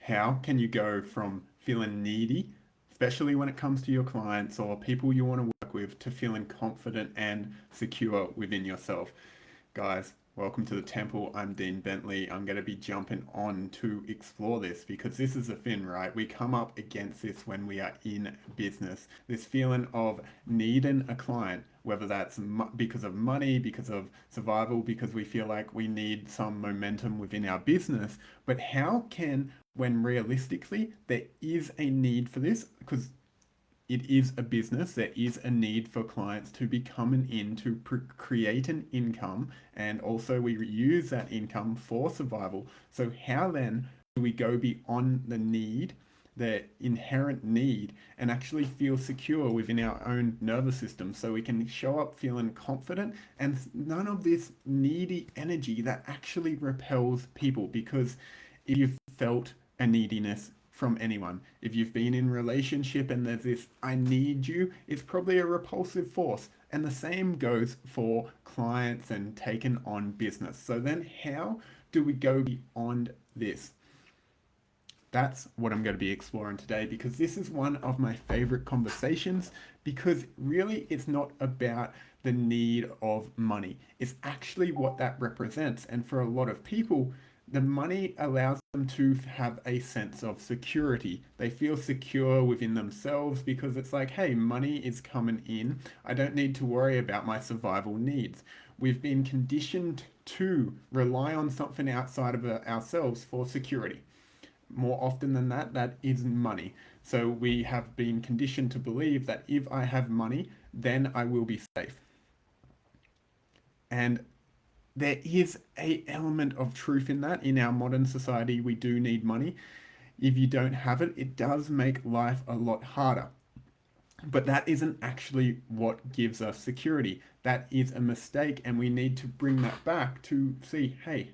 How can you go from feeling needy, especially when it comes to your clients or people you want to work with, to feeling confident and secure within yourself? Guys, welcome to the temple. I'm Dean Bentley. I'm going to be jumping on to explore this because this is the thing, right? We come up against this when we are in business. This feeling of needing a client, whether that's because of money, because of survival, because we feel like we need some momentum within our business. But how can, when realistically there is a need for this, because it is a business. There is a need for clients to be coming in to create an income, and also we use that income for survival. So, how then do we go beyond the need, the inherent need, and actually feel secure within our own nervous system so we can show up feeling confident and none of this needy energy that actually repels people? Because if you've felt a neediness from anyone, if you've been in a relationship and there's this I need you, it's probably a repulsive force. And the same goes for clients and taking on business. So then how do we go beyond this? That's what I'm going to be exploring today, because this is one of my favorite conversations, because really it's not about the need of money. It's actually what that represents. And for a lot of people, the money allows them to have a sense of security. They feel secure within themselves because it's like, hey, money is coming in. I don't need to worry about my survival needs. We've been conditioned to rely on something outside of ourselves for security. More often than that, that is money. So we have been conditioned to believe that if I have money, then I will be safe. And there is a element of truth in that. In our modern society, we do need money. If you don't have it, it does make life a lot harder. But that isn't actually what gives us security. That is a mistake, and we need to bring that back to see, hey,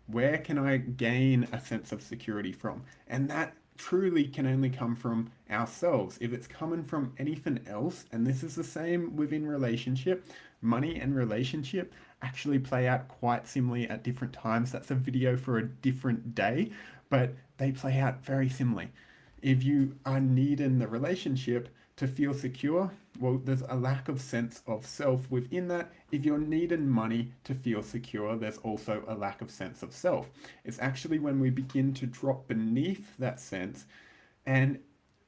where can I gain a sense of security from? And that truly can only come from ourselves. If it's coming from anything else, and this is the same within relationship, money and relationship actually play out quite similarly at different times. That's a video for a different day, but they play out very similarly. If you are needing the relationship to feel secure, well, there's a lack of sense of self within that. If you're needing money to feel secure, there's also a lack of sense of self. It's actually when we begin to drop beneath that sense, and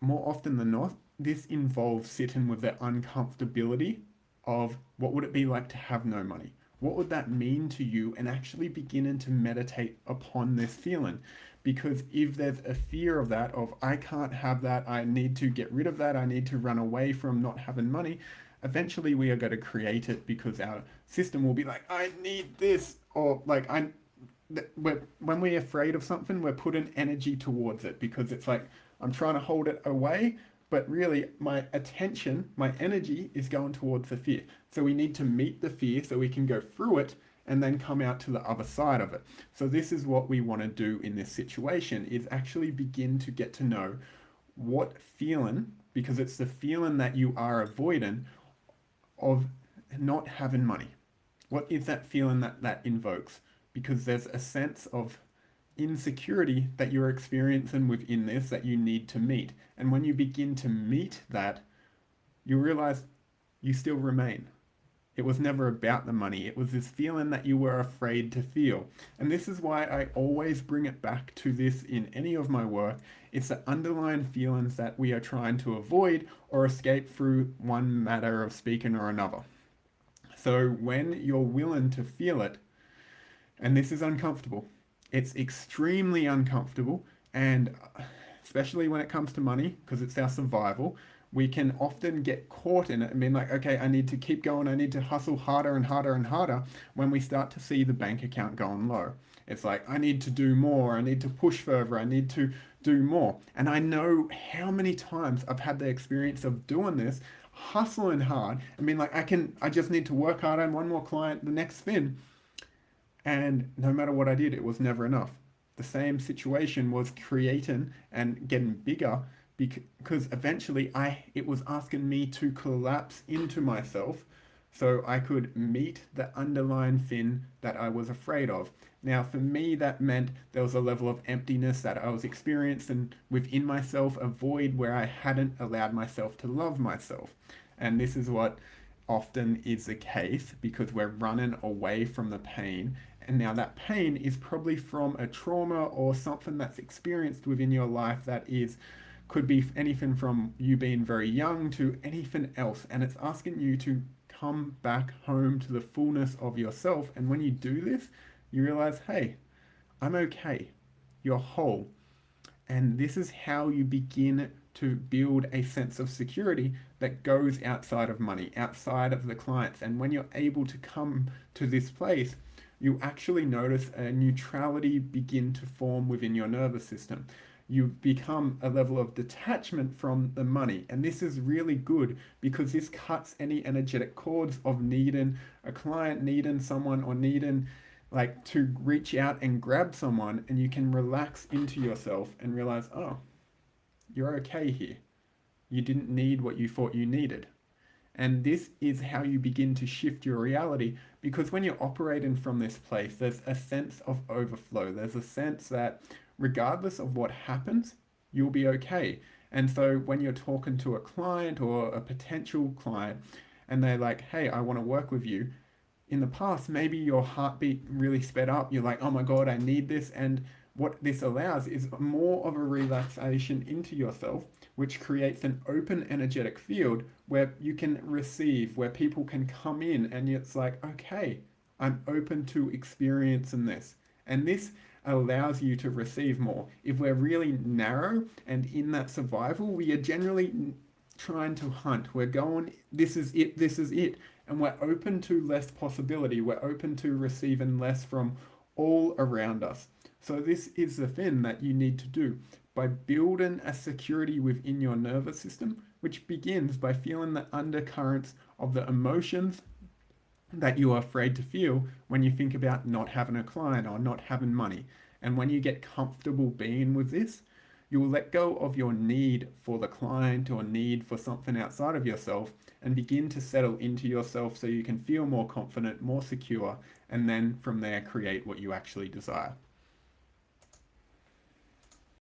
more often than not, this involves sitting with the uncomfortability of what would it be like to have no money? What would that mean to you? And actually beginning to meditate upon this feeling. Because if there's a fear of that, of I can't have that, I need to get rid of that, I need to run away from not having money, eventually we are going to create it, because our system will be like, I need this, or like when we're afraid of something, we're putting energy towards it, because it's like I'm trying to hold it away, but really my attention, my energy is going towards the fear. So we need to meet the fear so we can go through it and then come out to the other side of it. So this is what we want to do in this situation, is actually begin to get to know what feeling, because it's the feeling that you are avoiding, of not having money. What is that feeling that invokes? Because there's a sense of insecurity that you're experiencing within this that you need to meet. And when you begin to meet that, you realize you still remain. It was never about the money. It was this feeling that you were afraid to feel. And this is why I always bring it back to this in any of my work. It's the underlying feelings that we are trying to avoid or escape through one matter of speaking or another. So when you're willing to feel it, and this is uncomfortable, it's extremely uncomfortable, and especially when it comes to money, because it's our survival, we can often get caught in it and being like, okay, I need to keep going, I need to hustle harder and harder and harder, when we start to see the bank account going low. It's like, I need to do more, I need to push further, I need to do more. And I know how many times I've had the experience of doing this, hustling hard, and being like, I just need to work harder and one more client, the next spin. And no matter what I did, it was never enough. The same situation was creating and getting bigger, because eventually it was asking me to collapse into myself So I could meet the underlying thing that I was afraid of. Now, for me, that meant there was a level of emptiness that I was experiencing within myself, a void where I hadn't allowed myself to love myself. And this is what often is the case because we're running away from the pain. And now that pain is probably from a trauma or something that's experienced within your life that is could be anything from you being very young to anything else. And it's asking you to come back home to the fullness of yourself. And when you do this, you realize, hey, I'm okay. You're whole. And this is how you begin to build a sense of security that goes outside of money, outside of the clients. And when you're able to come to this place, you actually notice a neutrality begin to form within your nervous system. You become a level of detachment from the money. And this is really good because this cuts any energetic cords of needing a client, needing someone, or needing like to reach out and grab someone, and you can relax into yourself and realize, oh, you're okay here. You didn't need what you thought you needed. And this is how you begin to shift your reality because when you're operating from this place, there's a sense of overflow. There's a sense that regardless of what happens, you'll be okay. And so when you're talking to a client or a potential client and they're like, hey, I want to work with you, in the past, maybe your heartbeat really sped up. You're like, oh my God, I need this. And what this allows is more of a relaxation into yourself, which creates an open energetic field where you can receive, where people can come in and it's like, okay, I'm open to experiencing this. And this allows you to receive more. If we're really narrow and in that survival, we are generally trying to hunt. We're going, this is it, this is it. And we're open to less possibility. We're open to receiving less from all around us. So this is the thing that you need to do by building a security within your nervous system, which begins by feeling the undercurrents of the emotions that you are afraid to feel when you think about not having a client or not having money. And when you get comfortable being with this, you will let go of your need for the client or need for something outside of yourself and begin to settle into yourself so you can feel more confident, more secure, and then from there create what you actually desire.